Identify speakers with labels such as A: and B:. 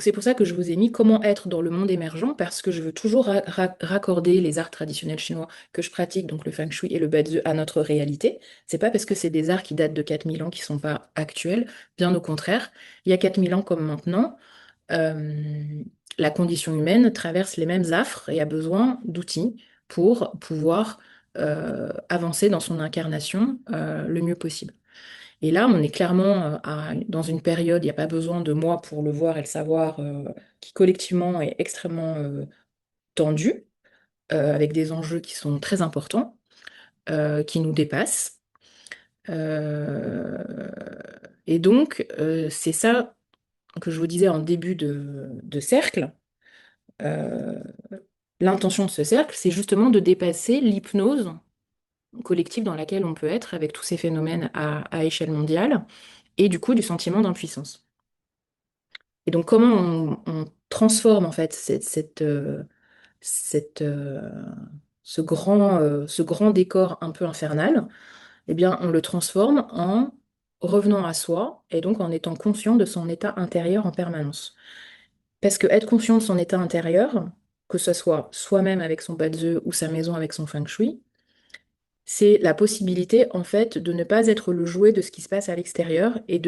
A: C'est pour ça que je vous ai mis comment être dans le monde émergent, parce que je veux toujours raccorder les arts traditionnels chinois que je pratique, donc le feng shui et le bazi, à notre réalité. C'est pas parce que c'est des arts qui datent de 4000 ans qui sont pas actuels, bien au contraire. Il y a 4000 ans comme maintenant, euh, la condition humaine traverse les mêmes affres et a besoin d'outils pour pouvoir avancer dans son incarnation le mieux possible. Et là, on est clairement dans une période, il n'y a pas besoin de moi pour le voir et le savoir, qui collectivement est extrêmement tendue, avec des enjeux qui sont très importants, qui nous dépassent. Euh, et donc, c'est ça que je vous disais en début de cercle. Euh, L'intention de ce cercle, c'est justement de dépasser l'hypnose collective dans laquelle on peut être avec tous ces phénomènes à échelle mondiale, et du coup du sentiment d'impuissance. Et donc, comment on transforme en fait cette, ce grand décor un peu infernal, eh bien, on le transforme en revenant à soi et donc en étant conscient de son état intérieur en permanence. Parce que être conscient de son état intérieur, que ce soit soi-même avec son badzeux ou sa maison avec son feng shui, c'est la possibilité en fait de ne pas être le jouet de ce qui se passe à l'extérieur et de